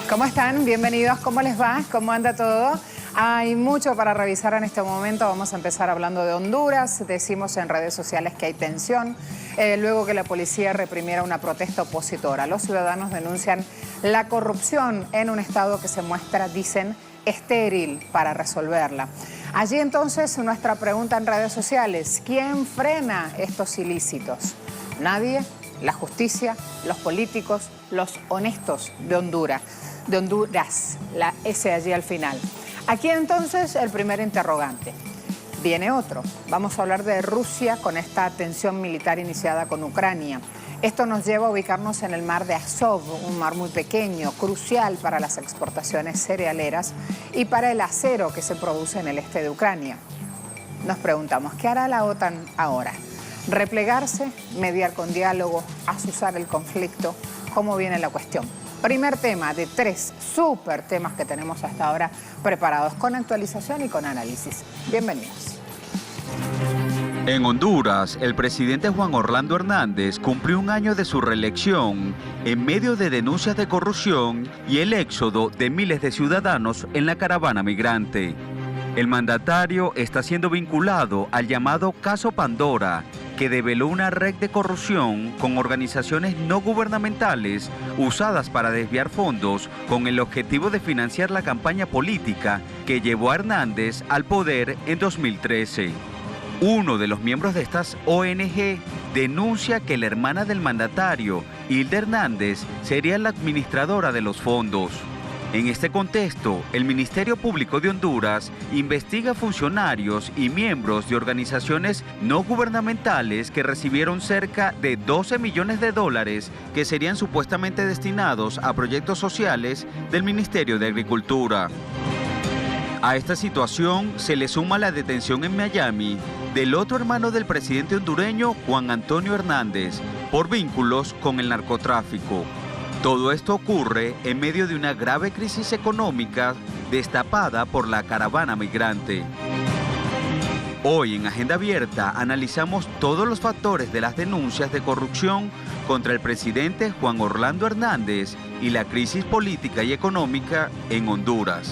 ¿Cómo están? Bienvenidos. ¿Cómo les va? ¿Cómo anda todo? Hay mucho para revisar en este momento. Vamos a empezar hablando de Honduras. Decimos en redes sociales que hay tensión luego que la policía reprimiera una protesta opositora. Los ciudadanos denuncian la corrupción en un estado que se muestra, dicen, estéril para resolverla. Allí entonces nuestra pregunta en redes sociales: ¿quién frena estos ilícitos? Nadie. La justicia, los políticos, los honestos de Honduras. La S allí al final. Aquí entonces el primer interrogante. Viene otro. Vamos a hablar de Rusia con esta tensión militar iniciada con Ucrania. Esto nos lleva a ubicarnos en el mar de Azov, un mar muy pequeño, crucial para las exportaciones cerealeras y para el acero que se produce en el este de Ucrania. Nos preguntamos, ¿qué hará la OTAN ahora? ¿Replegarse, mediar con diálogo, azuzar el conflicto? ¿Cómo viene la cuestión? Primer tema de 3 súper temas que tenemos hasta ahora preparados con actualización y con análisis. Bienvenidos. En Honduras, el presidente Juan Orlando Hernández cumplió un año de su reelección en medio de denuncias de corrupción y el éxodo de miles de ciudadanos en la caravana migrante. El mandatario está siendo vinculado al llamado Caso Pandora, que develó una red de corrupción con organizaciones no gubernamentales usadas para desviar fondos con el objetivo de financiar la campaña política que llevó a Hernández al poder en 2013. Uno de los miembros de estas ONG denuncia que la hermana del mandatario, Hilda Hernández, sería la administradora de los fondos. En este contexto, el Ministerio Público de Honduras investiga funcionarios y miembros de organizaciones no gubernamentales que recibieron cerca de 12 millones de dólares que serían supuestamente destinados a proyectos sociales del Ministerio de Agricultura. A esta situación se le suma la detención en Miami del otro hermano del presidente hondureño, Juan Antonio Hernández, por vínculos con el narcotráfico. Todo esto ocurre en medio de una grave crisis económica destapada por la caravana migrante. Hoy en Agenda Abierta analizamos todos los factores de las denuncias de corrupción contra el presidente Juan Orlando Hernández y la crisis política y económica en Honduras.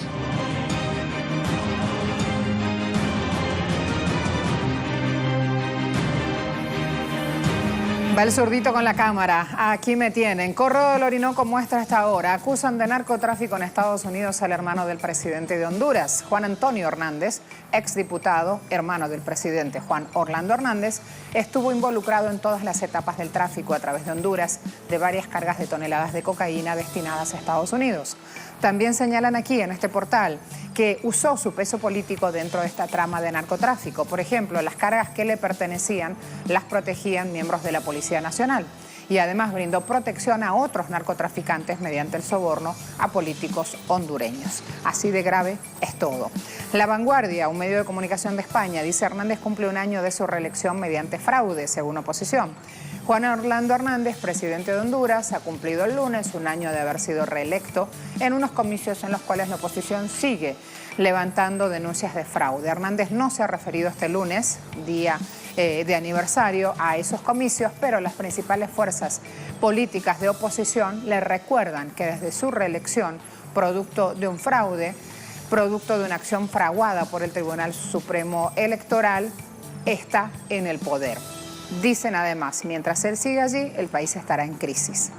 Va el zurdito con la cámara. Aquí me tienen. Correo del Orinoco muestra hasta ahora. Acusan de narcotráfico en Estados Unidos al hermano del presidente de Honduras, Juan Antonio Hernández, exdiputado, hermano del presidente Juan Orlando Hernández, estuvo involucrado en todas las etapas del tráfico a través de Honduras de varias cargas de toneladas de cocaína destinadas a Estados Unidos. También señalan aquí en este portal que usó su peso político dentro de esta trama de narcotráfico. Por ejemplo, las cargas que le pertenecían las protegían miembros de la Policía Nacional. Y además brindó protección a otros narcotraficantes mediante el soborno a políticos hondureños. Así de grave es todo. La Vanguardia, un medio de comunicación de España, dice: Hernández cumple un año de su reelección mediante fraude, según oposición. Juan Orlando Hernández, presidente de Honduras, ha cumplido el lunes un año de haber sido reelecto en unos comicios en los cuales la oposición sigue levantando denuncias de fraude. Hernández no se ha referido este lunes, día de aniversario, a esos comicios, pero las principales fuerzas políticas de oposición le recuerdan que desde su reelección, producto de un fraude, producto de una acción fraguada por el Tribunal Supremo Electoral, está en el poder. Dicen además, mientras él sigue allí, el país estará en crisis.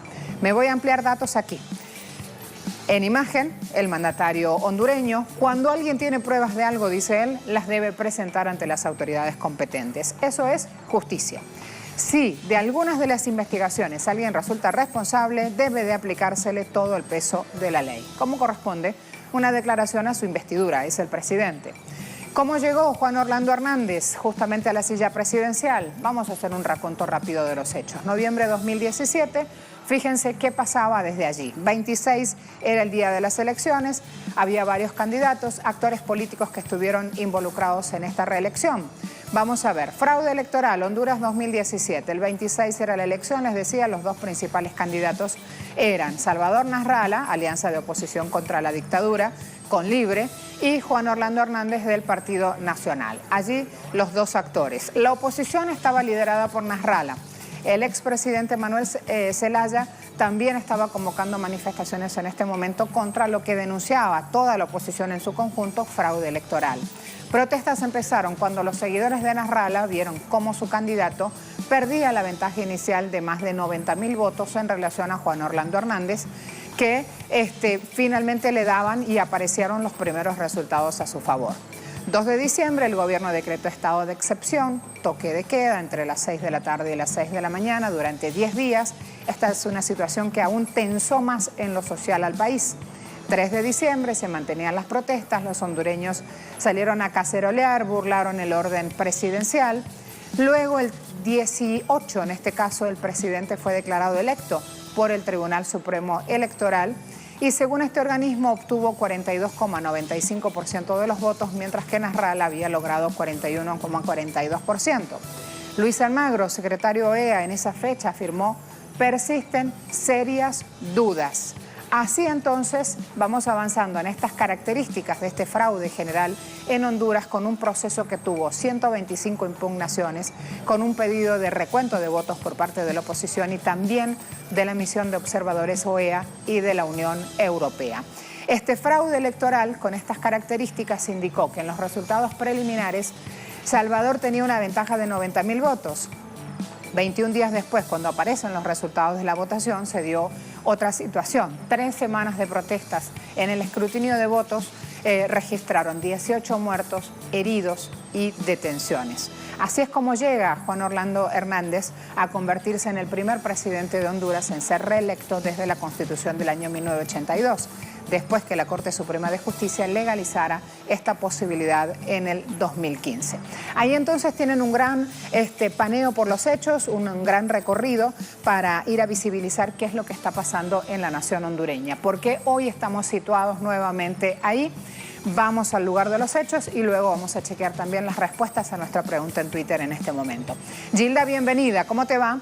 Me voy a ampliar datos aquí. En imagen, el mandatario hondureño: cuando alguien tiene pruebas de algo, dice él, las debe presentar ante las autoridades competentes. Eso es justicia. Si de algunas de las investigaciones alguien resulta responsable, debe de aplicársele todo el peso de la ley. Como corresponde, una declaración a su investidura, es el presidente. ¿Cómo llegó Juan Orlando Hernández justamente a la silla presidencial? Vamos a hacer un raconto rápido de los hechos. Noviembre de 2017, fíjense qué pasaba desde allí. 26 era el día de las elecciones, había varios candidatos, actores políticos que estuvieron involucrados en esta reelección. Vamos a ver, fraude electoral, Honduras 2017, el 26 era la elección, les decía, los dos principales candidatos eran Salvador Nasralla, alianza de oposición contra la dictadura, con Libre, y Juan Orlando Hernández del Partido Nacional. Allí los dos actores. La oposición estaba liderada por Nasralla. El expresidente Manuel Zelaya también estaba convocando manifestaciones en este momento contra lo que denunciaba toda la oposición en su conjunto, fraude electoral. Protestas empezaron cuando los seguidores de Nasrallah vieron cómo su candidato perdía la ventaja inicial de más de 90.000 votos en relación a Juan Orlando Hernández, que finalmente le daban y aparecieron los primeros resultados a su favor. 2 de diciembre el gobierno decretó estado de excepción, toque de queda entre las 6 de la tarde y las 6 de la mañana durante 10 días. Esta es una situación que aún tensó más en lo social al país. 3 de diciembre se mantenían las protestas, los hondureños salieron a cacerolear, burlaron el orden presidencial. Luego el 18, en este caso, el presidente fue declarado electo por el Tribunal Supremo Electoral y según este organismo obtuvo 42,95% de los votos, mientras que Nasrallah había logrado 41,42%. Luis Almagro, secretario OEA, en esa fecha afirmó: persisten serias dudas. Así entonces vamos avanzando en estas características de este fraude general en Honduras, con un proceso que tuvo 125 impugnaciones, con un pedido de recuento de votos por parte de la oposición y también de la misión de observadores OEA y de la Unión Europea. Este fraude electoral con estas características indicó que en los resultados preliminares Salvador tenía una ventaja de 90.000 votos. 21 días después, cuando aparecen los resultados de la votación, se dio otra situación. 3 semanas de protestas en el escrutinio de votos registraron 18 muertos, heridos y detenciones. Así es como llega Juan Orlando Hernández a convertirse en el primer presidente de Honduras en ser reelecto desde la Constitución del año 1982, después que la Corte Suprema de Justicia legalizara esta posibilidad en el 2015. Ahí entonces tienen un gran paneo por los hechos, un gran recorrido para ir a visibilizar qué es lo que está pasando en la nación hondureña. Porque hoy estamos situados nuevamente ahí. Vamos al lugar de los hechos y luego vamos a chequear también las respuestas a nuestra pregunta en Twitter en este momento. Gilda, bienvenida. ¿Cómo te va?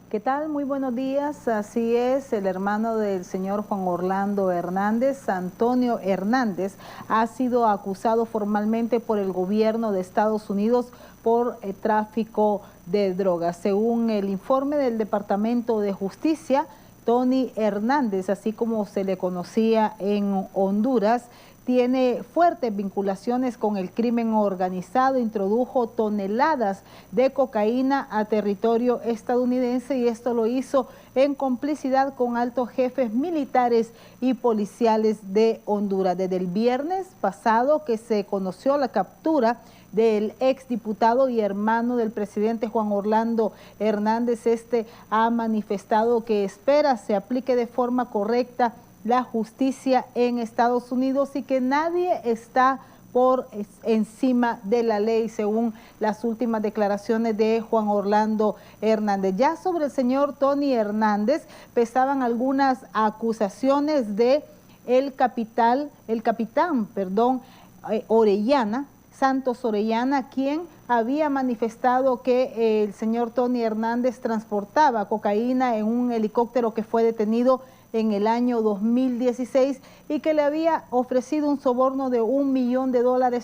¿Qué tal? Muy buenos días. Así es, el hermano del señor Juan Orlando Hernández, Antonio Hernández, ha sido acusado formalmente por el gobierno de Estados Unidos por tráfico de drogas. Según el informe del Departamento de Justicia, Tony Hernández, así como se le conocía en Honduras, tiene fuertes vinculaciones con el crimen organizado, introdujo toneladas de cocaína a territorio estadounidense y esto lo hizo en complicidad con altos jefes militares y policiales de Honduras. Desde el viernes pasado que se conoció la captura del exdiputado y hermano del presidente Juan Orlando Hernández, ha manifestado que espera se aplique de forma correcta la justicia en Estados Unidos y que nadie está por encima de la ley, según las últimas declaraciones de Juan Orlando Hernández. Ya sobre el señor Tony Hernández pesaban algunas acusaciones de el capitán Orellana, Santos Orellana, quien había manifestado que el señor Tony Hernández transportaba cocaína en un helicóptero que fue detenido en el año 2016 y que le había ofrecido un soborno de $1 millón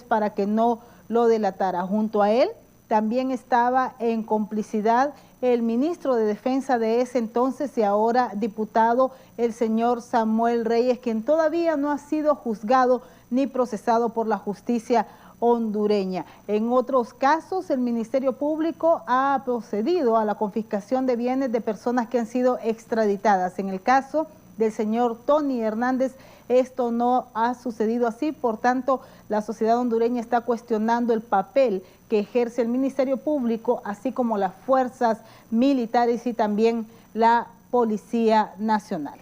para que no lo delatara. Junto a él también estaba en complicidad el ministro de Defensa de ese entonces y ahora diputado, el señor Samuel Reyes, quien todavía no ha sido juzgado ni procesado por la justicia hondureña. En otros casos, el Ministerio Público ha procedido a la confiscación de bienes de personas que han sido extraditadas. En el caso del señor Tony Hernández, esto no ha sucedido así, por tanto, la sociedad hondureña está cuestionando el papel que ejerce el Ministerio Público, así como las fuerzas militares y también la Policía Nacional.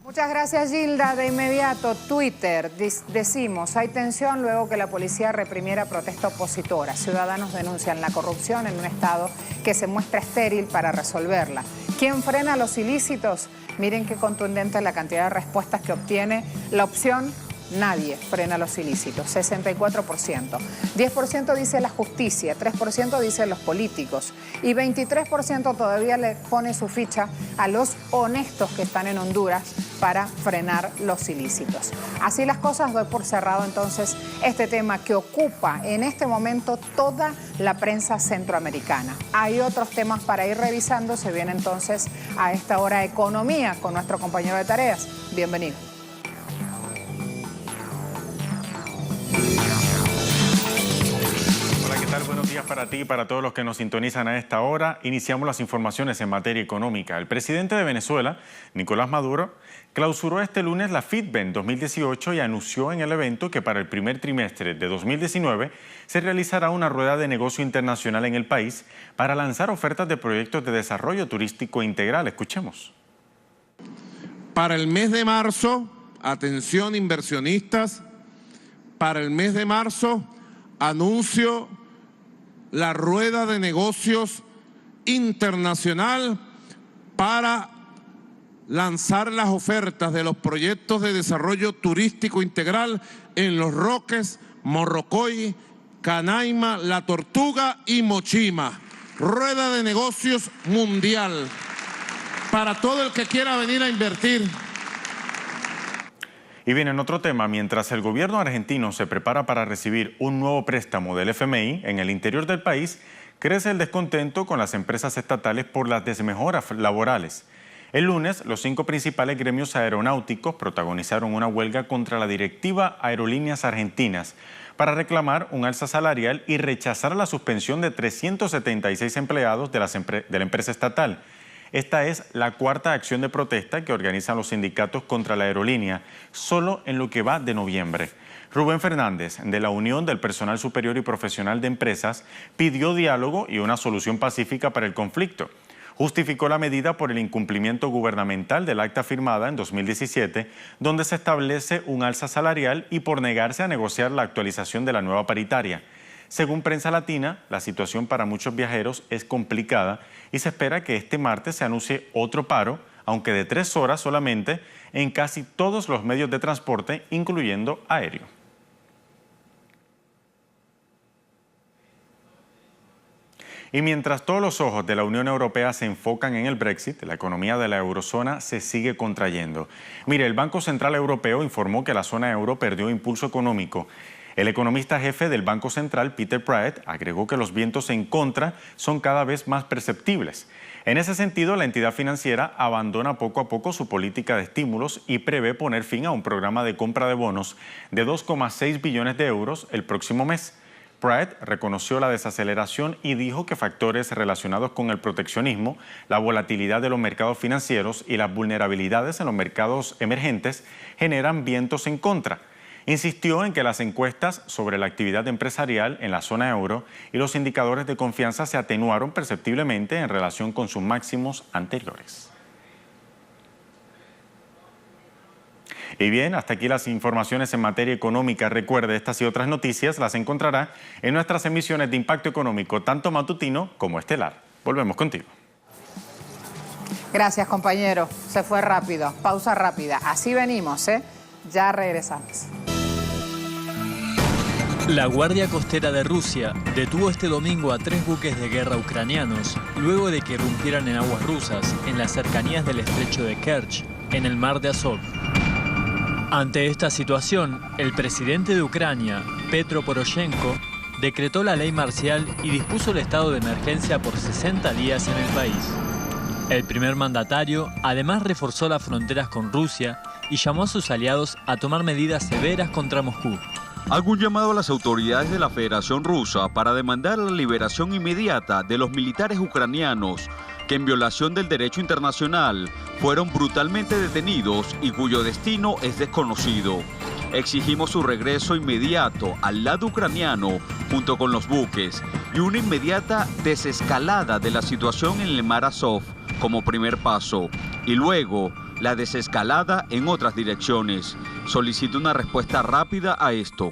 Muchas gracias, Gilda. De inmediato, Twitter, decimos, hay tensión luego que la policía reprimiera protesta opositora. Ciudadanos denuncian la corrupción en un estado que se muestra estéril para resolverla. ¿Quién frena los ilícitos? Miren qué contundente la cantidad de respuestas que obtiene la opción nadie frena los ilícitos, 64%. 10% dice la justicia, 3% dicen los políticos y 23% todavía le pone su ficha a los honestos que están en Honduras para frenar los ilícitos. Así las cosas, doy por cerrado entonces este tema que ocupa en este momento toda la prensa centroamericana. Hay otros temas para ir revisando, se viene entonces a esta hora economía con nuestro compañero de tareas. Bienvenido. Buenos días para ti y para todos los que nos sintonizan a esta hora. Iniciamos las informaciones en materia económica. El presidente de Venezuela, Nicolás Maduro, clausuró este lunes la FITBEN 2018 y anunció en el evento que para el primer trimestre de 2019 se realizará una rueda de negocio internacional en el país para lanzar ofertas de proyectos de desarrollo turístico integral. Escuchemos. Para el mes de marzo, atención inversionistas, para el mes de marzo anuncio la rueda de negocios internacional para lanzar las ofertas de los proyectos de desarrollo turístico integral en Los Roques, Morrocoy, Canaima, La Tortuga y Mochima. Rueda de negocios mundial para todo el que quiera venir a invertir. Y bien, en otro tema, mientras el gobierno argentino se prepara para recibir un nuevo préstamo del FMI en el interior del país, crece el descontento con las empresas estatales por las desmejoras laborales. El lunes, los 5 principales gremios aeronáuticos protagonizaron una huelga contra la directiva Aerolíneas Argentinas para reclamar un alza salarial y rechazar la suspensión de 376 empleados de la empresa estatal. Esta es la 4ª acción de protesta que organizan los sindicatos contra la aerolínea, solo en lo que va de noviembre. Rubén Fernández, de la Unión del Personal Superior y Profesional de Empresas, pidió diálogo y una solución pacífica para el conflicto. Justificó la medida por el incumplimiento gubernamental del acta firmada en 2017, donde se establece un alza salarial y por negarse a negociar la actualización de la nueva paritaria. Según Prensa Latina, la situación para muchos viajeros es complicada y se espera que este martes se anuncie otro paro, aunque de 3 horas solamente, en casi todos los medios de transporte, incluyendo aéreo. Y mientras todos los ojos de la Unión Europea se enfocan en el Brexit, la economía de la eurozona se sigue contrayendo. Mire, el Banco Central Europeo informó que la zona euro perdió impulso económico. El economista jefe del Banco Central, Peter Praet, agregó que los vientos en contra son cada vez más perceptibles. En ese sentido, la entidad financiera abandona poco a poco su política de estímulos y prevé poner fin a un programa de compra de bonos de 2,6 billones de euros el próximo mes. Praet reconoció la desaceleración y dijo que factores relacionados con el proteccionismo, la volatilidad de los mercados financieros y las vulnerabilidades en los mercados emergentes generan vientos en contra. Insistió en que las encuestas sobre la actividad empresarial en la zona euro y los indicadores de confianza se atenuaron perceptiblemente en relación con sus máximos anteriores. Y bien, hasta aquí las informaciones en materia económica. Recuerde, estas y otras noticias las encontrará en nuestras emisiones de Impacto Económico, tanto matutino como estelar. Volvemos contigo. Gracias, compañero. Se fue rápido. Pausa rápida. Así venimos, ¿eh? Ya regresamos. La Guardia Costera de Rusia detuvo este domingo a 3 buques de guerra ucranianos luego de que irrumpieran en aguas rusas en las cercanías del estrecho de Kerch, en el mar de Azov. Ante esta situación, el presidente de Ucrania, Petro Poroshenko, decretó la ley marcial y dispuso el estado de emergencia por 60 días en el país. El primer mandatario además reforzó las fronteras con Rusia y llamó a sus aliados a tomar medidas severas contra Moscú. Hago un llamado a las autoridades de la Federación Rusa para demandar la liberación inmediata de los militares ucranianos que en violación del derecho internacional fueron brutalmente detenidos y cuyo destino es desconocido. Exigimos su regreso inmediato al lado ucraniano junto con los buques y una inmediata desescalada de la situación en el mar Azov como primer paso y luego la desescalada en otras direcciones. Solicito una respuesta rápida a esto.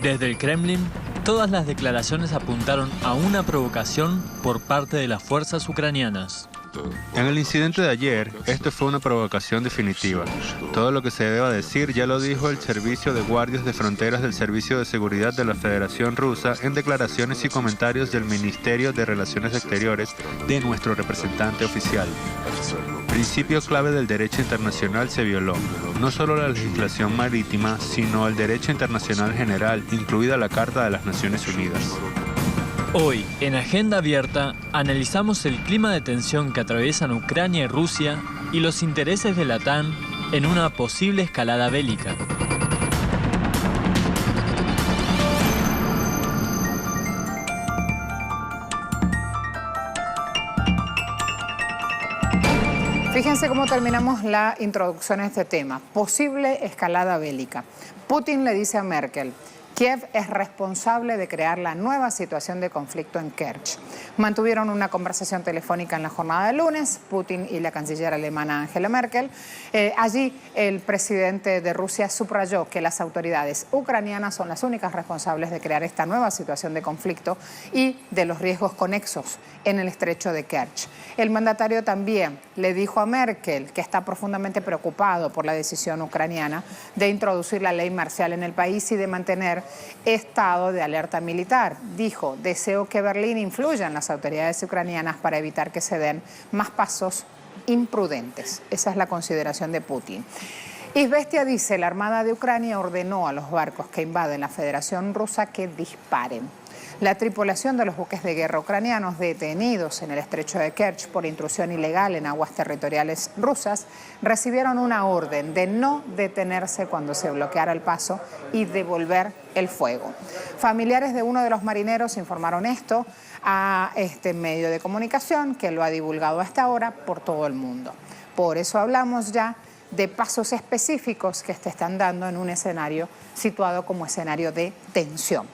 Desde el Kremlin, todas las declaraciones apuntaron a una provocación por parte de las fuerzas ucranianas. En el incidente de ayer, esto fue una provocación definitiva. Todo lo que se deba decir ya lo dijo el Servicio de Guardias de Fronteras del Servicio de Seguridad de la Federación Rusa en declaraciones y comentarios del Ministerio de Relaciones Exteriores de nuestro representante oficial. Principio clave del derecho internacional se violó. No solo la legislación marítima, sino el derecho internacional general, incluida la Carta de las Naciones Unidas. Hoy, en Agenda Abierta, analizamos el clima de tensión que atraviesan Ucrania y Rusia y los intereses de la OTAN en una posible escalada bélica. Fíjense cómo terminamos la introducción a este tema. Posible escalada bélica. Putin le dice a Merkel: Kiev es responsable de crear la nueva situación de conflicto en Kerch. Mantuvieron una conversación telefónica en la jornada de lunes, Putin y la canciller alemana Angela Merkel. Allí el presidente de Rusia subrayó que las autoridades ucranianas son las únicas responsables de crear esta nueva situación de conflicto y de los riesgos conexos en el estrecho de Kerch. El mandatario también le dijo a Merkel que está profundamente preocupado por la decisión ucraniana de introducir la ley marcial en el país y de mantener estado de alerta militar. Dijo: deseo que Berlín influya en las autoridades ucranianas para evitar que se den más pasos imprudentes. Esa es la consideración de Putin. Izvestia dice: la Armada de Ucrania ordenó a los barcos que invaden la Federación Rusa que disparen. La tripulación de los buques de guerra ucranianos detenidos en el estrecho de Kerch por intrusión ilegal en aguas territoriales rusas recibieron una orden de no detenerse cuando se bloqueara el paso y devolver el fuego. Familiares de uno de los marineros informaron esto a este medio de comunicación, que lo ha divulgado hasta ahora por todo el mundo. Por eso hablamos ya de pasos específicos que se están dando en un escenario situado como escenario de tensión.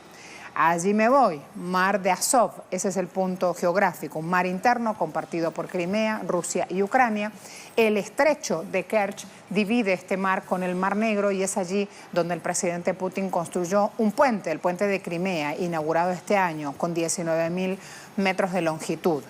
Allí me voy, Mar de Azov, ese es el punto geográfico, un mar interno compartido por Crimea, Rusia y Ucrania. El estrecho de Kerch divide este mar con el Mar Negro y es allí donde el presidente Putin construyó un puente, el puente de Crimea, inaugurado este año con 19.000 metros de longitud.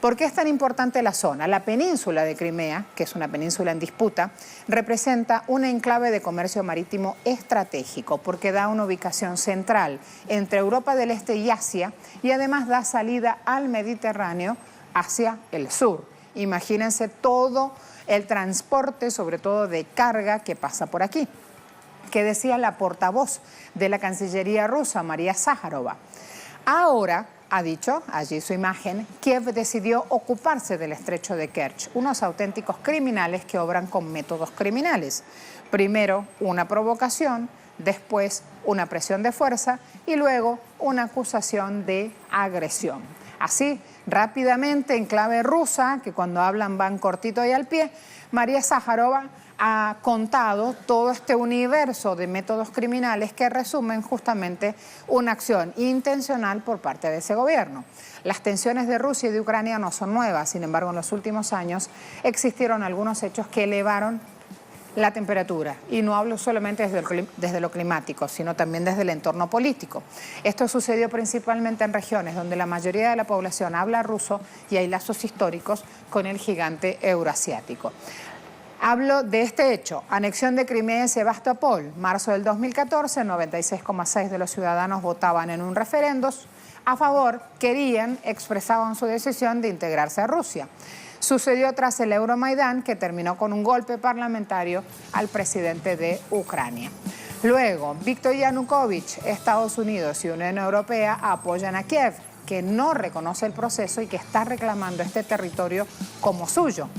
¿Por qué es tan importante la zona? La península de Crimea, que es una península en disputa, representa un enclave de comercio marítimo estratégico porque da una ubicación central entre Europa del Este y Asia y además da salida al Mediterráneo hacia el sur. Imagínense todo el transporte, sobre todo de carga, que pasa por aquí. ¿Qué decía la portavoz de la Cancillería rusa, María Zaharova? Ahora, ha dicho, allí su imagen, Kiev decidió ocuparse del estrecho de Kerch, unos auténticos criminales que obran con métodos criminales. Primero una provocación, después una presión de fuerza y luego una acusación de agresión. Así, rápidamente, en clave rusa, que cuando hablan van cortito y al pie, María Zaharova ha contado todo este universo de métodos criminales que resumen justamente una acción intencional por parte de ese gobierno. Las tensiones de Rusia y de Ucrania no son nuevas, sin embargo, en los últimos años existieron algunos hechos que elevaron la temperatura, y no hablo solamente desde lo climático, sino también desde el entorno político. Esto sucedió principalmente en regiones donde la mayoría de la población habla ruso y hay lazos históricos con el gigante euroasiático. Hablo de este hecho, anexión de Crimea y Sebastopol. Marzo del 2014, 96,6% de los ciudadanos votaban en un referendo a favor, expresaban su decisión de integrarse a Rusia. Sucedió tras el Euromaidán, que terminó con un golpe parlamentario al presidente de Ucrania. Luego, Viktor Yanukovych, Estados Unidos y Unión Europea apoyan a Kiev, que no reconoce el proceso y que está reclamando este territorio como suyo.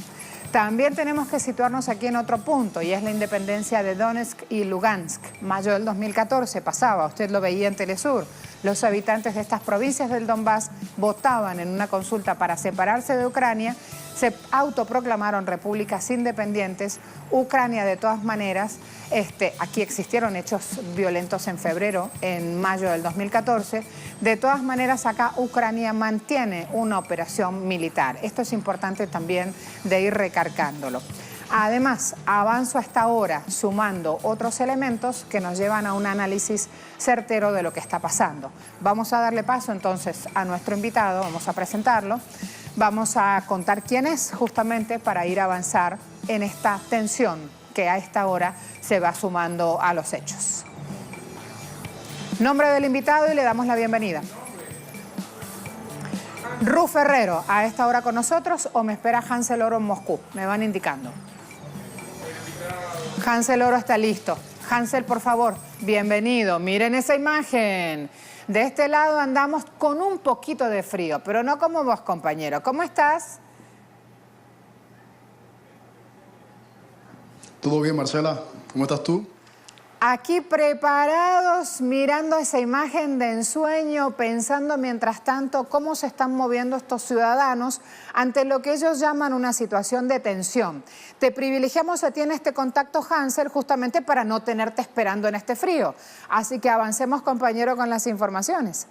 También tenemos que situarnos aquí en otro punto, y es la independencia de Donetsk y Lugansk. Mayo del 2014 pasaba, usted lo veía en Telesur. Los habitantes de estas provincias del Donbass votaban en una consulta para separarse de Ucrania, se autoproclamaron repúblicas independientes. Ucrania, de todas maneras, aquí existieron hechos violentos en febrero, en mayo del 2014. De todas maneras, acá Ucrania mantiene una operación militar. Esto es importante también de ir recargándolo. Además, avanzo hasta ahora sumando otros elementos que nos llevan a un análisis certero de lo que está pasando. Vamos a darle paso entonces a nuestro invitado, vamos a presentarlo. Vamos a contar quién es justamente para ir a avanzar en esta tensión que a esta hora se va sumando a los hechos. Nombre del invitado y le damos la bienvenida. Ru Ferrero, a esta hora con nosotros, o me espera Hansel Oro en Moscú. Me van indicando. Hansel Oro está listo. Hansel, por favor, bienvenido. Miren esa imagen. De este lado andamos con un poquito de frío, pero no como vos, compañero. ¿Cómo estás? Todo bien, Marcela. ¿Cómo estás tú? Aquí preparados, mirando esa imagen de ensueño, pensando mientras tanto cómo se están moviendo estos ciudadanos ante lo que ellos llaman una situación de tensión. Te privilegiamos a ti en este contacto, Hansel, justamente para no tenerte esperando en este frío. Así que avancemos, compañero, con las informaciones.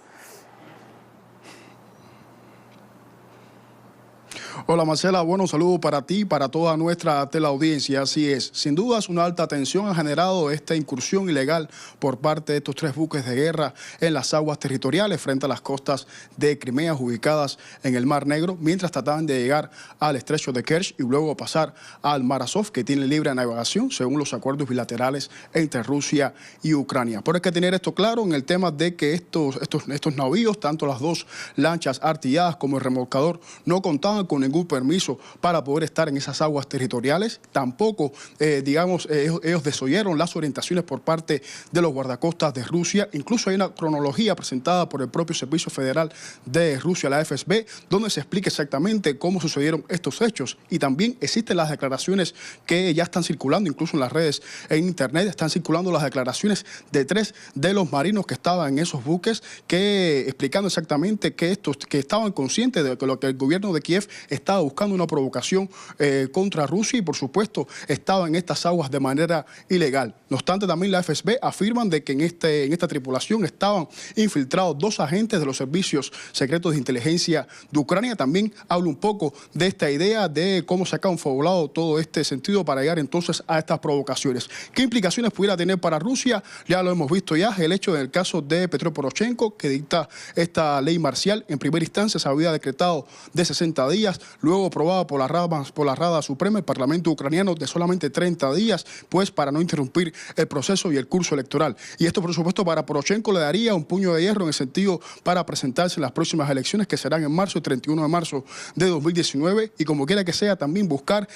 Hola Marcela, bueno, saludo para ti y para toda nuestra teleaudiencia. Así es, sin dudas una alta tensión ha generado esta incursión ilegal por parte de estos 3 buques de guerra en las aguas territoriales frente a las costas de Crimea ubicadas en el Mar Negro, mientras trataban de llegar al estrecho de Kerch y luego pasar al Mar Azov, que tiene libre navegación según los acuerdos bilaterales entre Rusia y Ucrania. Pero hay que tener esto claro en el tema de que estos navíos, tanto las 2 lanchas artilladas como el remolcador, no contaban con ningún permiso para poder estar en esas aguas territoriales. Tampoco, ellos desoyeron las orientaciones por parte de los guardacostas de Rusia. Incluso hay una cronología presentada por el propio Servicio Federal de Rusia, la FSB, donde se explica exactamente cómo sucedieron estos hechos. Y también existen las declaraciones que ya están circulando, incluso en las redes en internet, están circulando las declaraciones de 3 de los marinos que estaban en esos buques, explicando exactamente que estaban conscientes de que lo que el gobierno de Kiev estaba buscando una provocación contra Rusia y, por supuesto, estaba en estas aguas de manera ilegal. No obstante, también la FSB afirman de que en esta tripulación estaban infiltrados 2 agentes de los servicios secretos de inteligencia de Ucrania. También habla un poco de esta idea de cómo se ha confabulado todo este sentido para llegar entonces a estas provocaciones. ¿Qué implicaciones pudiera tener para Rusia? Ya lo hemos visto ya, el hecho del caso de Petro Poroshenko, que dicta esta ley marcial. En primera instancia se había decretado de 60 días, luego aprobada por la Rada Suprema, el Parlamento ucraniano, de solamente 30 días, pues para no interrumpir el proceso y el curso electoral. Y esto, por supuesto, para Poroshenko le daría un puño de hierro en el sentido para presentarse en las próximas elecciones, que serán en marzo, el 31 de marzo de 2019, y como quiera que sea, también buscar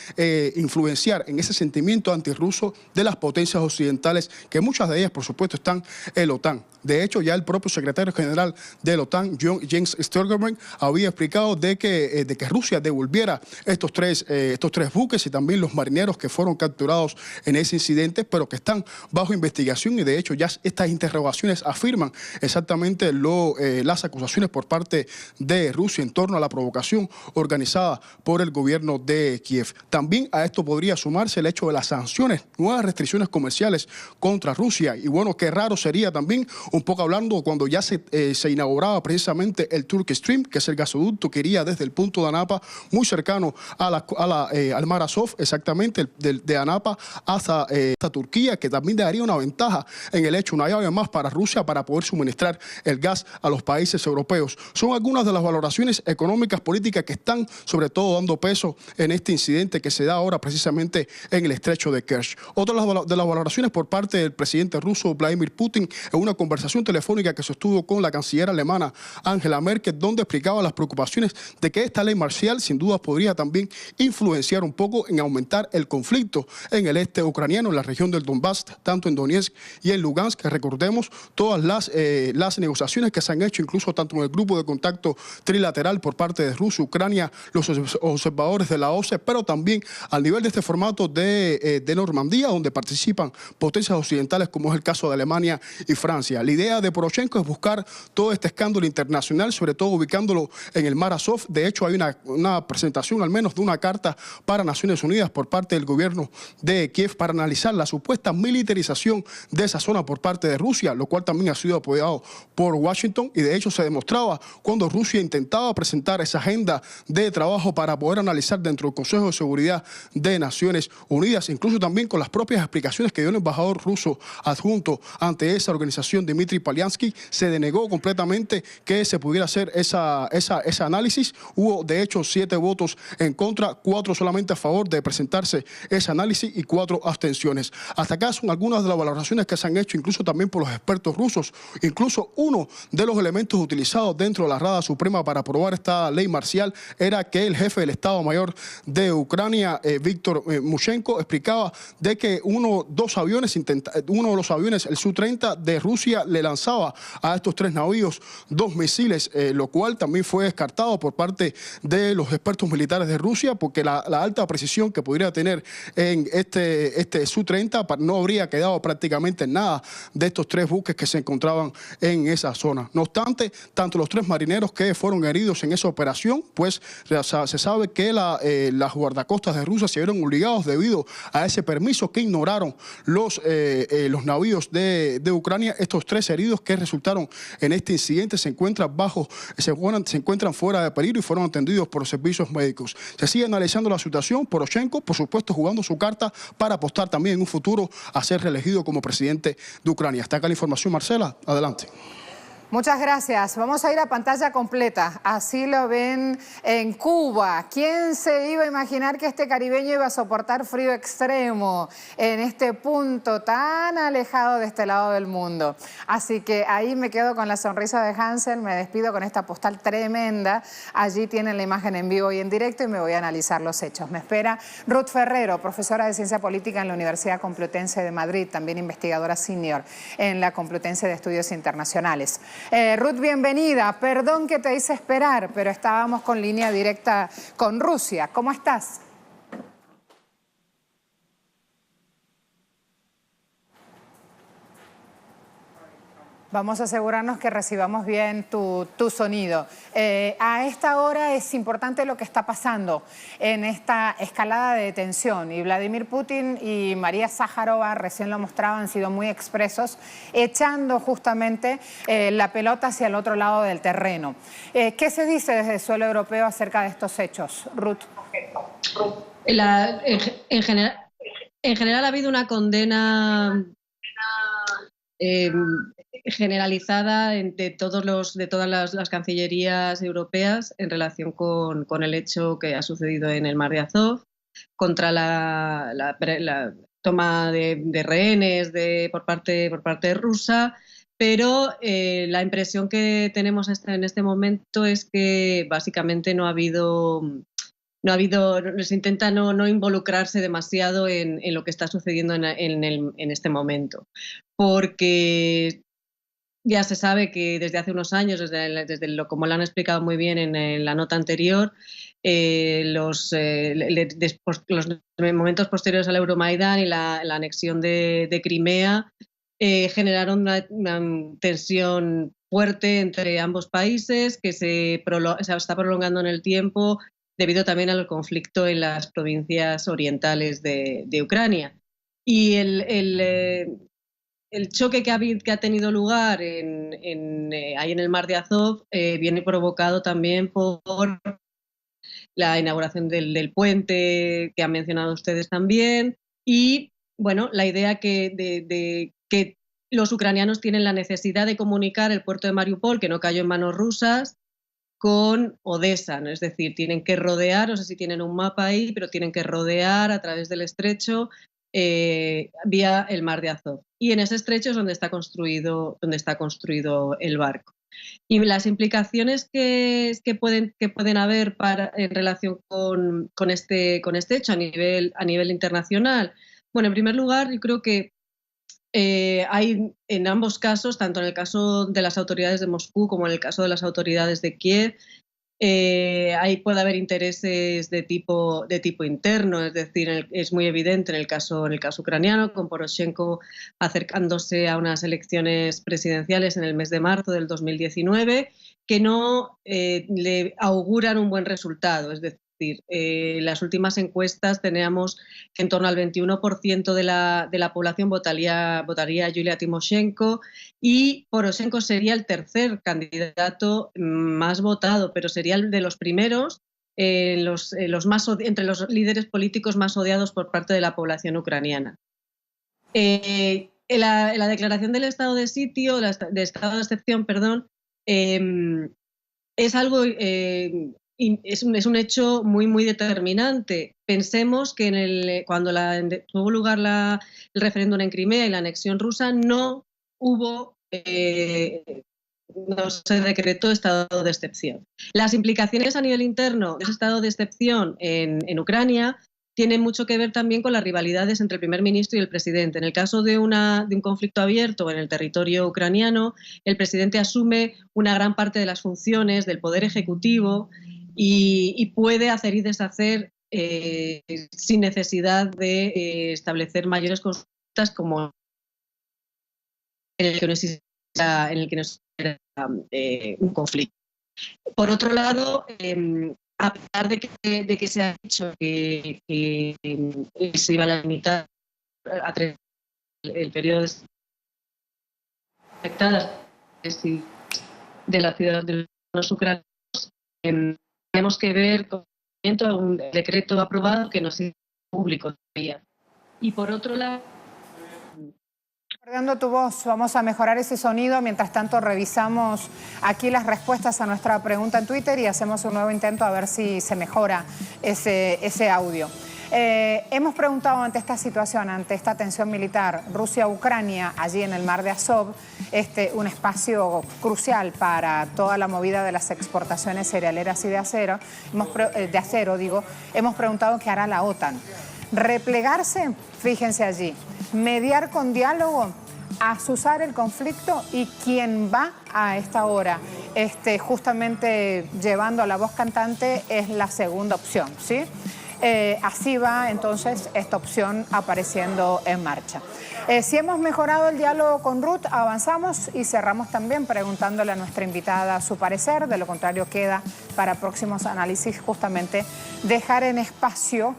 influenciar en ese sentimiento antirruso de las potencias occidentales, que muchas de ellas, por supuesto, están en la OTAN. De hecho, ya el propio secretario general de la OTAN, Jens Stoltenberg, había explicado de que Rusia devolviera estos tres buques y también los marineros que fueron capturados en ese incidente, pero que están bajo investigación, y de hecho ya estas interrogaciones afirman exactamente las acusaciones por parte de Rusia en torno a la provocación organizada por el gobierno de Kiev. También a esto podría sumarse el hecho de las sanciones, nuevas restricciones comerciales contra Rusia, y bueno, qué raro sería también, un poco hablando, cuando ya se inauguraba precisamente el Turkish Stream, que es el gasoducto que iría desde el punto de Anapa, muy cercano al Mar Azov, exactamente, de Anapa hasta Turquía, que también daría una ventaja en el hecho, una llave más para Rusia para poder suministrar el gas a los países europeos. Son algunas de las valoraciones económicas, políticas que están sobre todo dando peso en este incidente que se da ahora precisamente en el estrecho de Kerch. Otra de las valoraciones por parte del presidente ruso Vladimir Putin en una conversación telefónica que sostuvo con la canciller alemana Angela Merkel, donde explicaba las preocupaciones de que esta ley marcial sin duda podría también influenciar un poco en aumentar el conflicto en el este ucraniano, en la región del Donbass, tanto en Donetsk y en Lugansk, que recordemos todas las negociaciones que se han hecho, incluso tanto en el grupo de contacto trilateral por parte de Rusia, Ucrania, los observadores de la OSCE, pero también al nivel de este formato de Normandía, donde participan potencias occidentales como es el caso de Alemania y Francia. La idea de Poroshenko es buscar todo este escándalo internacional, sobre todo ubicándolo en el Mar Azov. De hecho, hay una presentación al menos de una carta para Naciones Unidas por parte del gobierno de Kiev para analizar la supuesta militarización de esa zona por parte de Rusia, lo cual también ha sido apoyado por Washington, y de hecho se demostraba cuando Rusia intentaba presentar esa agenda de trabajo para poder analizar dentro del Consejo de Seguridad de Naciones Unidas, incluso también con las propias explicaciones que dio el embajador ruso adjunto ante esa organización, Dmitry Polyansky, se denegó completamente que se pudiera hacer ese análisis. Hubo, de hecho, 7 votos en contra, 4 solamente a favor de presentarse ese análisis y 4 abstenciones. Hasta acá son algunas de las valoraciones que se han hecho, incluso también por los expertos rusos. Incluso uno de los elementos utilizados dentro de la Rada Suprema para aprobar esta ley marcial era que el jefe del Estado Mayor de Ucrania, Víctor Mushenko, explicaba de que uno de los aviones, el Su-30 de Rusia, le lanzaba a estos 3 navíos 2 misiles, lo cual también fue descartado por parte de los expertos militares de Rusia, porque la alta precisión que podría tener en este Su-30 no habría quedado prácticamente en nada de estos 3 buques que se encontraban en esa zona. No obstante, tanto los 3 marineros que fueron heridos en esa operación, pues se sabe que las guardacostas de Rusia se vieron obligados debido a ese permiso que ignoraron los navíos de Ucrania. Estos 3 heridos que resultaron en este incidente se encuentran fuera de peligro y fueron atendidos por los servicios médicos. Se sigue analizando la situación. Poroshenko, por supuesto, jugando su carta para apostar también en un futuro a ser reelegido como presidente de Ucrania. Hasta acá la información, Marcela. Adelante. Muchas gracias. Vamos a ir a pantalla completa. Así lo ven en Cuba. ¿Quién se iba a imaginar que este caribeño iba a soportar frío extremo en este punto tan alejado de este lado del mundo? Así que ahí me quedo con la sonrisa de Hansel. Me despido con esta postal tremenda. Allí tienen la imagen en vivo y en directo y me voy a analizar los hechos. Me espera Ruth Ferrero, profesora de Ciencia Política en la Universidad Complutense de Madrid, también investigadora senior en la Complutense de Estudios Internacionales. Ruth, bienvenida. Perdón que te hice esperar, pero estábamos con línea directa con Rusia. ¿Cómo estás? Vamos a asegurarnos que recibamos bien tu sonido. A esta hora es importante lo que está pasando en esta escalada de tensión. Y Vladimir Putin y María Sájarova, recién lo mostraban, han sido muy expresos, echando justamente la pelota hacia el otro lado del terreno. ¿Qué se dice desde el suelo europeo acerca de estos hechos, Ruth? En general ha habido una condena generalizada de todas las cancillerías europeas en relación con el hecho que ha sucedido en el Mar de Azov, contra la toma de rehenes por parte rusa, pero la impresión que tenemos en este momento es que básicamente se intenta no involucrarse demasiado en lo que está sucediendo en este momento, porque ya se sabe que desde hace unos años, como lo han explicado muy bien en la nota anterior, los momentos posteriores al Euromaidán y la anexión de Crimea generaron una tensión fuerte entre ambos países que se está prolongando en el tiempo debido también al conflicto en las provincias orientales de Ucrania. Y el choque que ha tenido lugar ahí en el Mar de Azov viene provocado también por la inauguración del puente que han mencionado ustedes también y, bueno, la idea de que los ucranianos tienen la necesidad de comunicar el puerto de Mariupol, que no cayó en manos rusas, con Odessa, ¿no? Es decir, tienen que rodear, no sé si tienen un mapa ahí, pero tienen que rodear a través del estrecho vía el Mar de Azov. Y en ese estrecho es donde está construido el barco. Y las implicaciones que pueden haber en relación con este hecho a nivel internacional. Bueno, en primer lugar, yo creo que hay en ambos casos, tanto en el caso de las autoridades de Moscú como en el caso de las autoridades de Kiev, ahí puede haber intereses de tipo interno, es decir, es muy evidente en el caso ucraniano, con Poroshenko acercándose a unas elecciones presidenciales en el mes de marzo del 2019, que no le auguran un buen resultado, es decir, las últimas encuestas teníamos que en torno al 21% de la población votaría a Yulia Tymoshenko y Poroshenko sería el tercer candidato más votado, pero sería el de los primeros entre los líderes políticos más odiados por parte de la población ucraniana. La declaración del estado de sitio, de estado de excepción, perdón, es algo es un hecho muy, muy determinante. Pensemos que cuando tuvo lugar el referéndum en Crimea y la anexión rusa, no se decretó estado de excepción. Las implicaciones a nivel interno de ese estado de excepción en Ucrania tienen mucho que ver también con las rivalidades entre el primer ministro y el presidente. En el caso de un conflicto abierto en el territorio ucraniano, el presidente asume una gran parte de las funciones del poder ejecutivo y puede hacer y deshacer sin necesidad de establecer mayores consultas como en el que no existe un conflicto. Por otro lado, a pesar de que se ha dicho que se iba a limitar a 3 el periodo afectadas de la ciudad de los ucranianos, tenemos que ver con un decreto aprobado que no es público todavía. Y por otro lado, Perdiendo tu voz, vamos a mejorar ese sonido. Mientras tanto, revisamos aquí las respuestas a nuestra pregunta en Twitter y hacemos un nuevo intento a ver si se mejora ese audio. Hemos preguntado ante esta situación, ante esta tensión militar, Rusia-Ucrania, allí en el mar de Azov, un espacio crucial para toda la movida de las exportaciones cerealeras y de acero, hemos preguntado qué hará la OTAN. Replegarse, fíjense allí, mediar con diálogo, azuzar el conflicto, y quien va a esta hora justamente llevando a la voz cantante es la segunda opción, ¿sí? Así va entonces esta opción apareciendo en marcha. Si hemos mejorado el diálogo con Ruth, avanzamos y cerramos también preguntándole a nuestra invitada su parecer. De lo contrario, queda para próximos análisis justamente dejar en espacio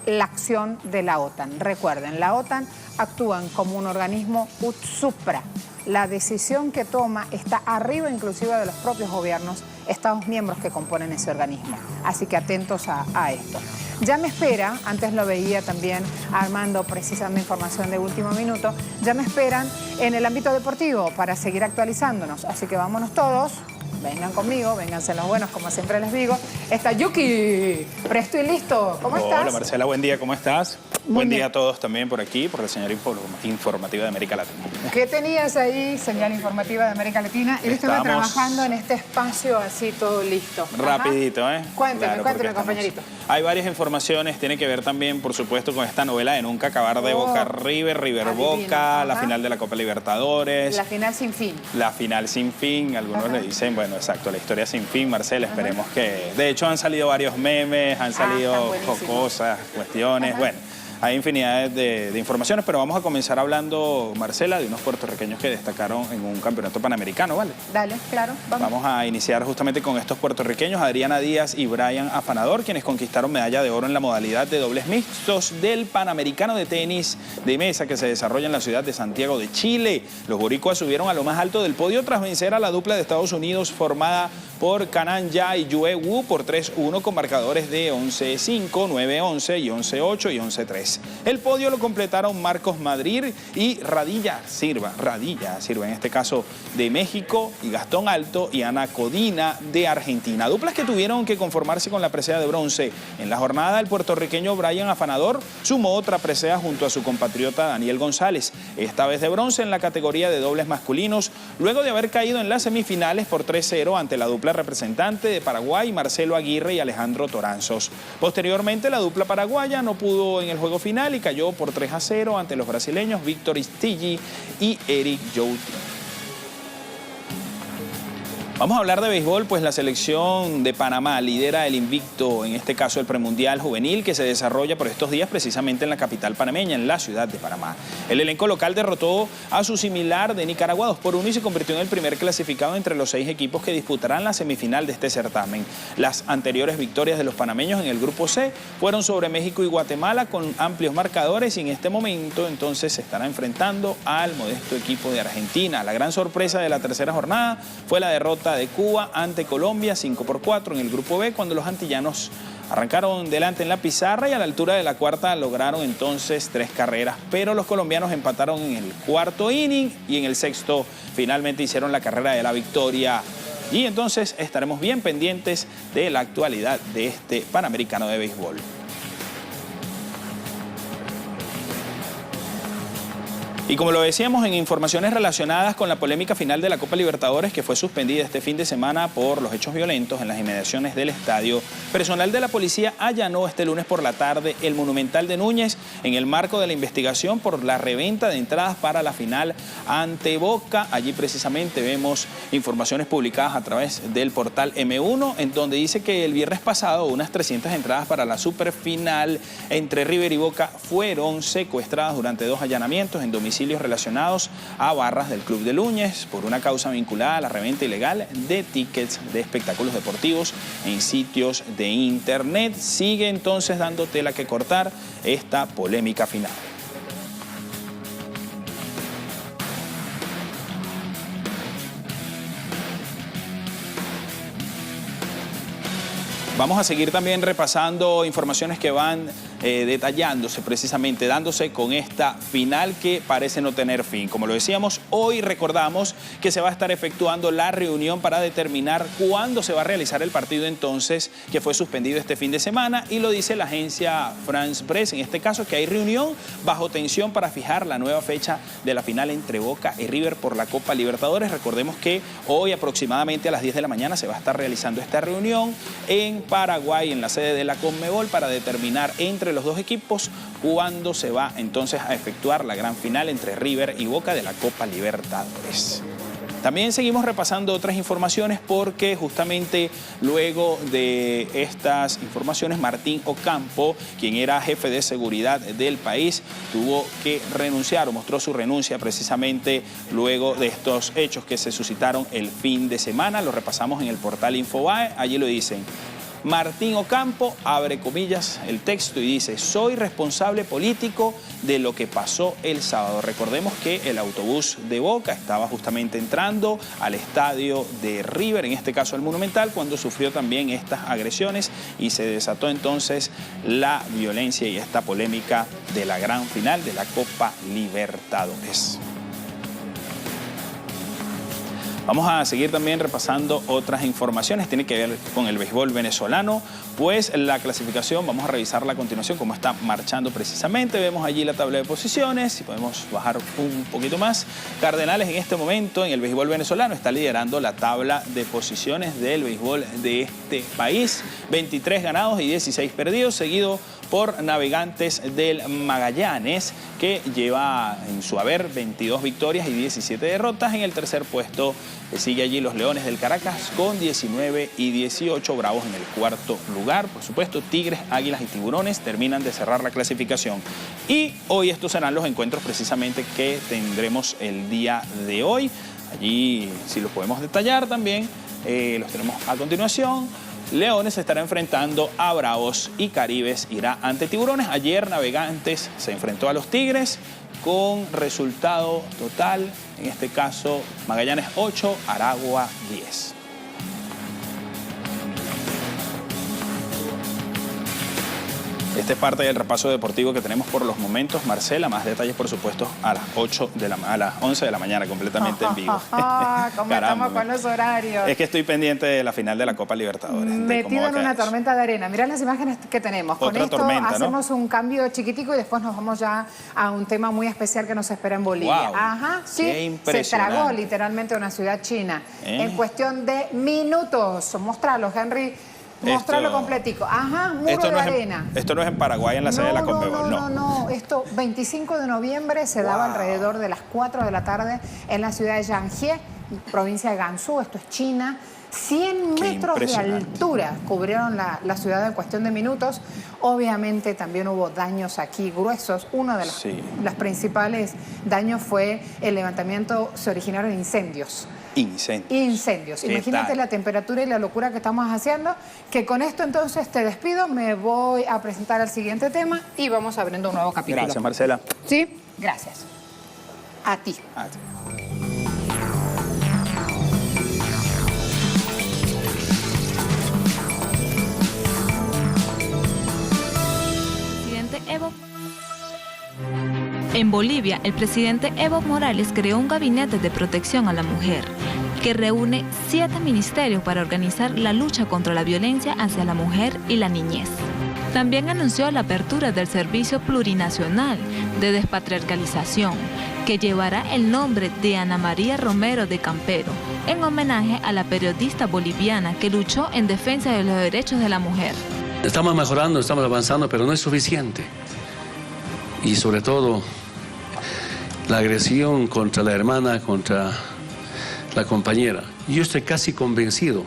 la acción de la OTAN. Recuerden, la OTAN actúan como un organismo ut supra. La decisión que toma está arriba inclusive de los propios gobiernos, Estados miembros que componen ese organismo. Así que atentos a esto. Ya me espera, antes lo veía también Armando precisando información de último minuto, ya me esperan en el ámbito deportivo para seguir actualizándonos. Así que vámonos todos. Vengan conmigo, vénganse los buenos, como siempre les digo. Está Yuki, presto y listo. ¿Cómo estás? Hola Marcela, buen día, ¿cómo estás? Muy Buen bien. día a todos también por aquí, por la señal informativa de América Latina. ¿Qué tenías ahí, señal informativa de América Latina? Él estuvo trabajando en este espacio así, todo listo. Rapidito, ¿eh? Cuéntame, compañerito. Hay varias informaciones, tiene que ver también, por supuesto, con esta novela de nunca acabar de Boca River, Boca, la final de la Copa Libertadores. La final sin fin. La final sin fin, algunos le dicen, bueno, exacto, la historia sin fin, Marcela, esperemos que... De hecho, han salido varios memes, han salido cosas, cuestiones, bueno... Hay infinidad de informaciones, pero vamos a comenzar hablando, Marcela, de unos puertorriqueños que destacaron en un campeonato panamericano, ¿vale? Dale, claro, vamos a iniciar justamente con estos puertorriqueños, Adriana Díaz y Brian Afanador, quienes conquistaron medalla de oro en la modalidad de dobles mixtos del Panamericano de Tenis de Mesa que se desarrolla en la ciudad de Santiago de Chile. Los boricuas subieron a lo más alto del podio tras vencer a la dupla de Estados Unidos formada por Kanan Ya y Yue Wu por 3-1 con marcadores de 11-5, 9-11 y 11-8 y 11-3. El podio lo completaron Marcos Madrid y Radilla Silva en este caso de México, y Gastón Alto y Ana Codina de Argentina. Duplas que tuvieron que conformarse con la presea de bronce. En la jornada, el puertorriqueño Brian Afanador sumó otra presea junto a su compatriota Daniel González, esta vez de bronce en la categoría de dobles masculinos, luego de haber caído en las semifinales por 3-0 ante la dupla representante de Paraguay, Marcelo Aguirre y Alejandro Toranzos. Posteriormente, la dupla paraguaya no pudo en el juego final y cayó por 3-0 ante los brasileños Víctor Istilli y Eric Joutin. Vamos a hablar de béisbol, pues la selección de Panamá lidera el invicto, en este caso el premundial juvenil, que se desarrolla por estos días precisamente en la capital panameña, en la ciudad de Panamá. El elenco local derrotó a su similar de Nicaragua 2-1 y se convirtió en el primer clasificado entre los 6 equipos que disputarán la semifinal de este certamen. Las anteriores victorias de los panameños en el grupo C fueron sobre México y Guatemala con amplios marcadores, y en este momento entonces se estará enfrentando al modesto equipo de Argentina. La gran sorpresa de la tercera jornada fue la derrota de Cuba ante Colombia 5-4 en el grupo B, cuando los antillanos arrancaron delante en la pizarra y a la altura de la cuarta lograron entonces 3 carreras, pero los colombianos empataron en el cuarto inning y en el sexto finalmente hicieron la carrera de la victoria Y entonces estaremos bien pendientes de la actualidad de este Panamericano de Béisbol. Y como lo decíamos en informaciones relacionadas con la polémica final de la Copa Libertadores, que fue suspendida este fin de semana por los hechos violentos en las inmediaciones del estadio, personal de la policía allanó este lunes por la tarde el Monumental de Núñez en el marco de la investigación por la reventa de entradas para la final ante Boca. Allí precisamente vemos informaciones publicadas a través del portal M1, en donde dice que el viernes pasado unas 300 entradas para la superfinal entre River y Boca fueron secuestradas durante 2 allanamientos en domicilio relacionados a barras del Club de Núñez por una causa vinculada a la reventa ilegal de tickets de espectáculos deportivos en sitios de internet. Sigue entonces dando tela que cortar esta polémica final. Vamos a seguir también repasando informaciones que van detallándose precisamente, dándose con esta final que parece no tener fin. Como lo decíamos, hoy recordamos que se va a estar efectuando la reunión para determinar cuándo se va a realizar el partido entonces que fue suspendido este fin de semana, y lo dice la agencia France Press, en este caso, que hay reunión bajo tensión para fijar la nueva fecha de la final entre Boca y River por la Copa Libertadores. Recordemos que hoy aproximadamente a las 10 de la mañana se va a estar realizando esta reunión en Paraguay, en la sede de la Conmebol, para determinar entre los dos equipos cuándo se va entonces a efectuar la gran final entre River y Boca de la Copa Libertadores. También seguimos repasando otras informaciones porque justamente luego de estas informaciones, Martín Ocampo, quien era jefe de seguridad del país, tuvo que renunciar o mostró su renuncia precisamente luego de estos hechos que se suscitaron el fin de semana. Lo repasamos en el portal Infobae, allí lo dicen. Martín Ocampo, abre comillas el texto y dice: soy responsable político de lo que pasó el sábado. Recordemos que el autobús de Boca estaba justamente entrando al estadio de River, en este caso el Monumental, cuando sufrió también estas agresiones y se desató entonces la violencia y esta polémica de la gran final de la Copa Libertadores. Vamos a seguir también repasando otras informaciones, tiene que ver con el béisbol venezolano, pues la clasificación, vamos a revisarla a continuación, cómo está marchando precisamente. Vemos allí la tabla de posiciones, si podemos bajar un poquito más. Cardenales en este momento en el béisbol venezolano está liderando la tabla de posiciones del béisbol de este país, 23 ganados y 16 perdidos, seguido por Navegantes del Magallanes, que lleva en su haber 22 victorias y 17 derrotas. En el tercer puesto sigue allí los Leones del Caracas con 19 y 18, Bravos en el cuarto lugar. Por supuesto, Tigres, Águilas y Tiburones terminan de cerrar la clasificación. Y hoy estos serán los encuentros precisamente que tendremos el día de hoy. Allí, si los podemos detallar también, los tenemos a continuación. Leones se estará enfrentando a Bravos y Caribes irá ante Tiburones. Ayer Navegantes se enfrentó a los Tigres con resultado total, en este caso Magallanes 8, Aragua 10. Este es parte del repaso deportivo que tenemos por los momentos. Marcela, más detalles, por supuesto, a las 11 de la mañana, completamente en vivo. ¿Cómo estamos con los horarios? Es que estoy pendiente de la final de la Copa Libertadores. Metido en una tormenta de arena. Mirá las imágenes que tenemos. Con esto tormenta, hacemos, ¿no?, un cambio chiquitico y después nos vamos ya a un tema muy especial que nos espera en Bolivia. Wow, ajá, sí, se tragó literalmente una ciudad china. En cuestión de minutos. Mostralo, Henry. Mostrarlo completico. Ajá, muro de arena. Esto no es en Paraguay, en la sede de la Conmebol, no. Esto, 25 de noviembre, se daba alrededor de las 4 de la tarde en la ciudad de Yangie, provincia de Gansu, esto es China. 100 metros de altura cubrieron la ciudad en cuestión de minutos. Obviamente también hubo daños aquí gruesos. Uno de los principales daños fue el levantamiento, se originaron incendios. Incendios. Imagínate la temperatura y la locura que estamos haciendo, que con esto entonces te despido, me voy a presentar el siguiente tema y vamos abriendo un nuevo capítulo. Gracias, Marcela. Sí, gracias. A ti. En Bolivia, el presidente Evo Morales creó un gabinete de protección a la mujer. que reúne 7 ministerios para organizar la lucha contra la violencia hacia la mujer y la niñez. También anunció la apertura del Servicio Plurinacional de Despatriarcalización, que llevará el nombre de Ana María Romero de Campero, en homenaje a la periodista boliviana que luchó en defensa de los derechos de la mujer. Estamos mejorando, estamos avanzando, pero no es suficiente. Y sobre todo, la agresión contra la hermana, contra la compañera. Yo estoy casi convencido.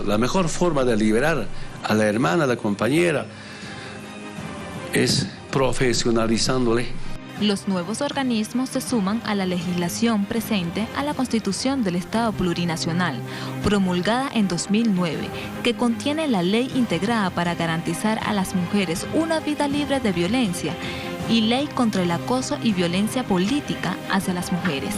La mejor forma de liberar a la hermana, a la compañera, es profesionalizándole. Los nuevos organismos se suman a la legislación presente a la Constitución del Estado Plurinacional, promulgada en 2009, que contiene la ley integrada para garantizar a las mujeres una vida libre de violencia y ley contra el acoso y violencia política hacia las mujeres.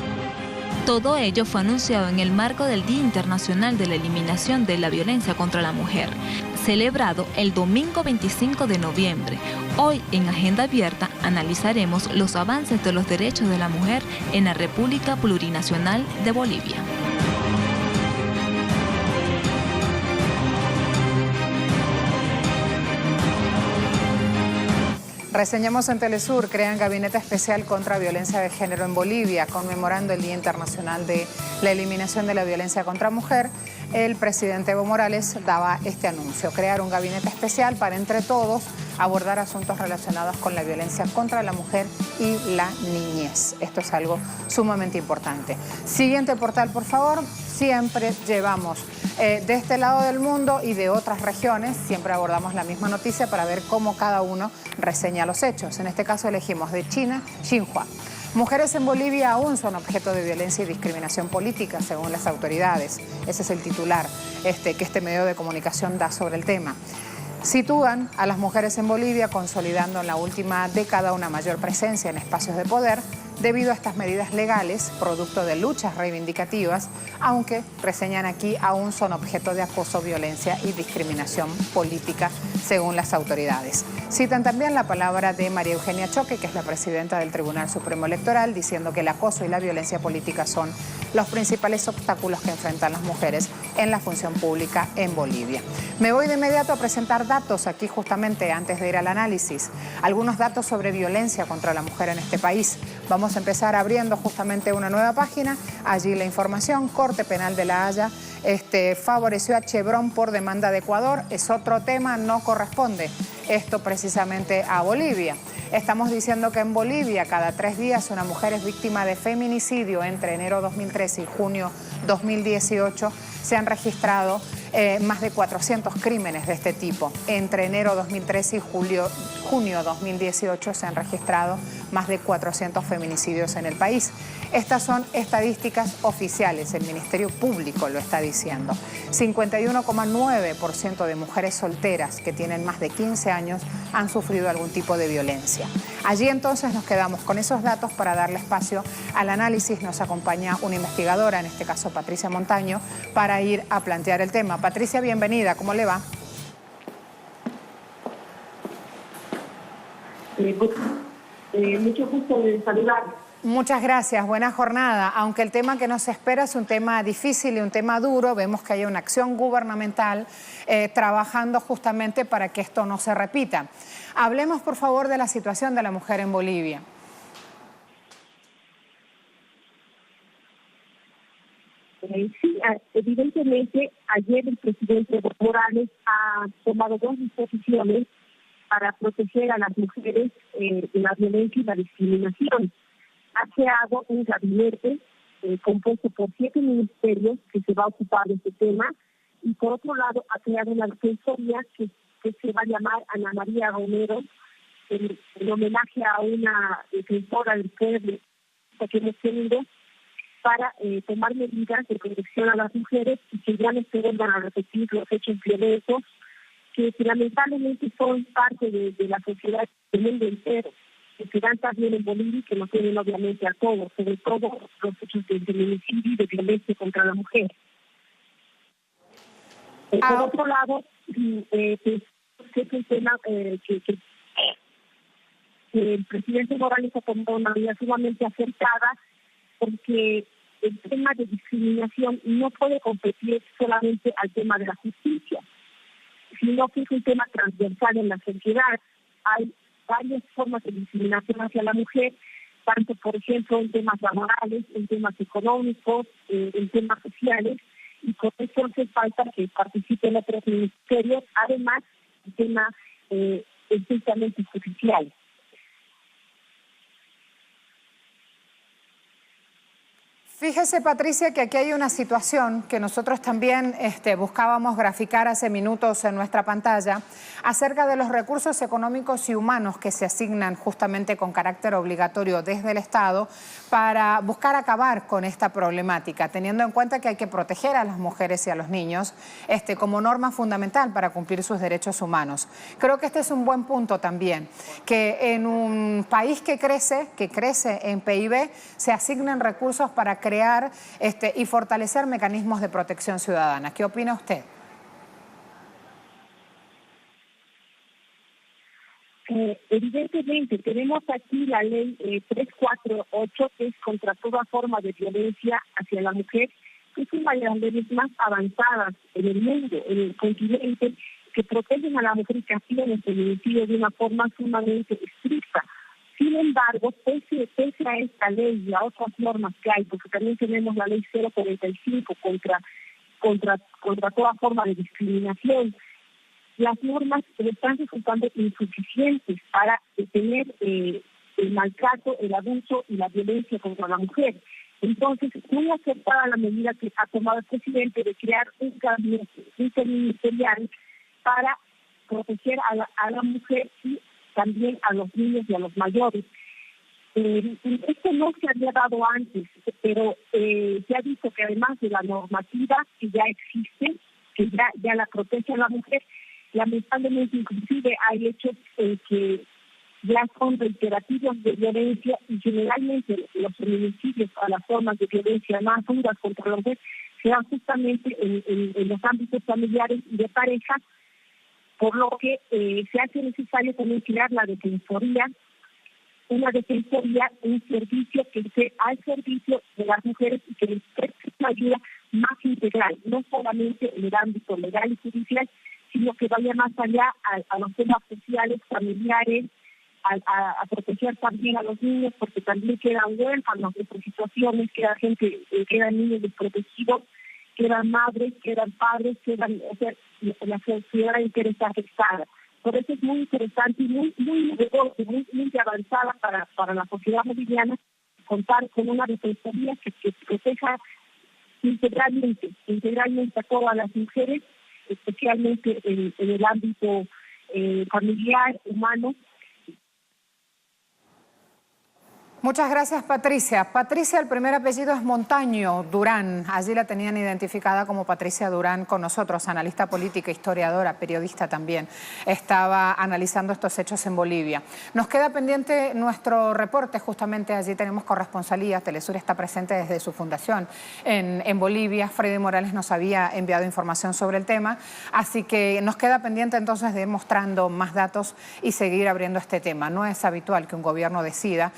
Todo ello fue anunciado en el marco del Día Internacional de la Eliminación de la Violencia contra la Mujer, celebrado el domingo 25 de noviembre. Hoy, en Agenda Abierta, analizaremos los avances de los derechos de la mujer en la República Plurinacional de Bolivia. Reseñamos en Telesur, crean gabinete especial contra violencia de género en Bolivia, conmemorando el Día Internacional de la Eliminación de la Violencia contra la Mujer. El presidente Evo Morales daba este anuncio, crear un gabinete especial para entre todos abordar asuntos relacionados con la violencia contra la mujer y la niñez. Esto es algo sumamente importante. Siguiente portal, por favor. Siempre llevamos de este lado del mundo y de otras regiones, siempre abordamos la misma noticia para ver cómo cada uno reseña los hechos. En este caso elegimos de China, Xinhua. Mujeres en Bolivia aún son objeto de violencia y discriminación política, según las autoridades. Ese es el titular que este medio de comunicación da sobre el tema. Sitúan a las mujeres en Bolivia consolidando en la última década una mayor presencia en espacios de poder debido a estas medidas legales, producto de luchas reivindicativas, aunque, reseñan aquí, aún son objeto de acoso, violencia y discriminación política, según las autoridades. Citan también la palabra de María Eugenia Choque, que es la presidenta del Tribunal Supremo Electoral, diciendo que el acoso y la violencia política son los principales obstáculos que enfrentan las mujeres en la función pública en Bolivia. Me voy de inmediato a presentar datos aquí justamente antes de ir al análisis. Algunos datos sobre violencia contra la mujer en este país. Vamos a empezar abriendo justamente una nueva página. Allí la información, Corte Penal de La Haya favoreció a Chevron por demanda de Ecuador. Es otro tema, no corresponde esto precisamente a Bolivia. Estamos diciendo que en Bolivia cada 3 días una mujer es víctima de feminicidio. Entre enero 2013 y junio 2018 se han registrado más de 400 crímenes de este tipo. Entre enero 2013 y junio 2018 se han registrado más de 400 feminicidios en el país. Estas son estadísticas oficiales, el Ministerio Público lo está diciendo. 51,9% de mujeres solteras que tienen más de 15 años han sufrido algún tipo de violencia. Allí entonces nos quedamos con esos datos para darle espacio al análisis. Nos acompaña una investigadora, en este caso Patricia Montaño, para ir a plantear el tema. Patricia, bienvenida, ¿cómo le va? Mucho gusto de saludar. Muchas gracias, buena jornada. Aunque el tema que nos espera es un tema difícil y un tema duro, vemos que hay una acción gubernamental trabajando justamente para que esto no se repita. Hablemos, por favor, de la situación de la mujer en Bolivia. Sí, evidentemente, ayer el presidente Evo Morales ha tomado 2 disposiciones para proteger a las mujeres de la violencia y la discriminación. Ha creado un gabinete compuesto por 7 ministerios que se va a ocupar de este tema, y por otro lado ha creado una defensoría que se va a llamar Ana María Romero, en homenaje a una defensora del pueblo que hemos tenido, para tomar medidas de protección a las mujeres y que ya no se vuelvan a repetir los hechos violentos que lamentablemente son parte de la sociedad del mundo entero, que se dan también en Bolivia y que nos tienen obviamente a todos, sobre todo los hechos de feminicidio y de violencia contra la mujer. Por otro lado, es un tema que el presidente Morales ha tomado una medida sumamente acertada, porque el tema de discriminación no puede competir solamente al tema de la justicia, sino que es un tema transversal en la sociedad. Hay varias formas de discriminación hacia la mujer, tanto, por ejemplo, en temas laborales, en temas económicos, en temas sociales, y por eso hace falta que participen otros ministerios, además del tema estrictamente judicial. Fíjese, Patricia, que aquí hay una situación que nosotros también buscábamos graficar hace minutos en nuestra pantalla acerca de los recursos económicos y humanos que se asignan justamente con carácter obligatorio desde el Estado para buscar acabar con esta problemática, teniendo en cuenta que hay que proteger a las mujeres y a los niños como norma fundamental para cumplir sus derechos humanos. Creo que este es un buen punto también, que en un país que crece en PIB, se asignen recursos para crear y fortalecer mecanismos de protección ciudadana. ¿Qué opina usted? Evidentemente, tenemos aquí la ley 348, que es contra toda forma de violencia hacia la mujer, que es una de las leyes más avanzadas en el mundo, en el continente, que protegen a la mujer y castigan el feminicidio de una forma sumamente estricta. Sin embargo, pese a esta ley y a otras normas que hay, porque también tenemos la ley 045 contra toda forma de discriminación, las normas están resultando insuficientes para detener el maltrato, el abuso y la violencia contra la mujer. Entonces, muy acertada la medida que ha tomado el presidente de crear un gabinete interministerial para proteger a la mujer y también a los niños y a los mayores. Esto no se había dado antes, pero se ha visto que además de la normativa que ya existe, que ya la protege a la mujer, lamentablemente inclusive hay hechos que ya son reiterativos de violencia, y generalmente los feminicidios o las formas de violencia más duras contra la mujer se dan justamente en los ámbitos familiares y de pareja, por lo que se hace necesario también crear la defensoría, un servicio que esté al servicio de las mujeres y que les preste una ayuda más integral, no solamente en el ámbito legal y judicial, sino que vaya más allá a los temas sociales, familiares, a proteger también a los niños, porque también quedan huérfanos de estas situaciones, quedan niños desprotegidos, quedan madres, quedan padres, la sociedad entera está afectada. Por eso es muy interesante y muy novedoso, muy avanzada para la sociedad boliviana contar con una defensoría que proteja integralmente a todas las mujeres, especialmente en el ámbito familiar, humano. Muchas gracias, Patricia. Patricia, el primer apellido es Montaño Durán. Allí la tenían identificada como Patricia Durán con nosotros, analista política, historiadora, periodista también. Estaba analizando estos hechos en Bolivia. Nos queda pendiente nuestro reporte, justamente allí tenemos corresponsalía. Telesur está presente desde su fundación en Bolivia. Freddy Morales nos había enviado información sobre el tema, así que nos queda pendiente entonces de ir mostrando más datos y seguir abriendo este tema. No es habitual que un gobierno decida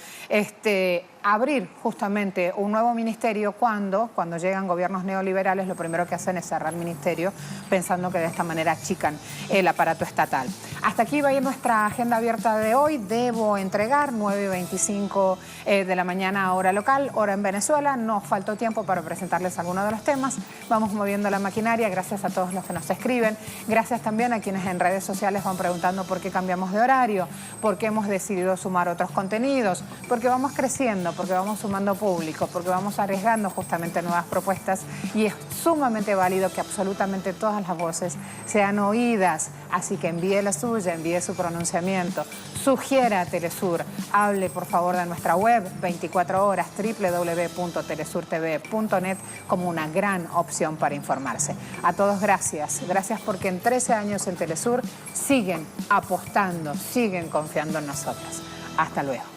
abrir justamente un nuevo ministerio cuando llegan gobiernos neoliberales. Lo primero que hacen es cerrar el ministerio pensando que de esta manera achican el aparato estatal. Hasta aquí va a ir nuestra agenda abierta de hoy. Debo entregar 9:25 de la mañana hora local, hora en Venezuela. Nos faltó tiempo para presentarles algunos de los temas. Vamos moviendo la maquinaria. Gracias a todos los que nos escriben. Gracias también a quienes en redes sociales van preguntando por qué cambiamos de horario, por qué hemos decidido sumar otros contenidos, porque vamos creciendo, porque vamos sumando público, porque vamos arriesgando justamente nuevas propuestas, y es sumamente válido que absolutamente todas las voces sean oídas. Así que envíe la suya, envíe su pronunciamiento, sugiera a Telesur, hable por favor de nuestra web 24 horas www.telesurtv.net como una gran opción para informarse. A todos gracias porque en 13 años en Telesur siguen apostando, siguen confiando en nosotros. Hasta luego.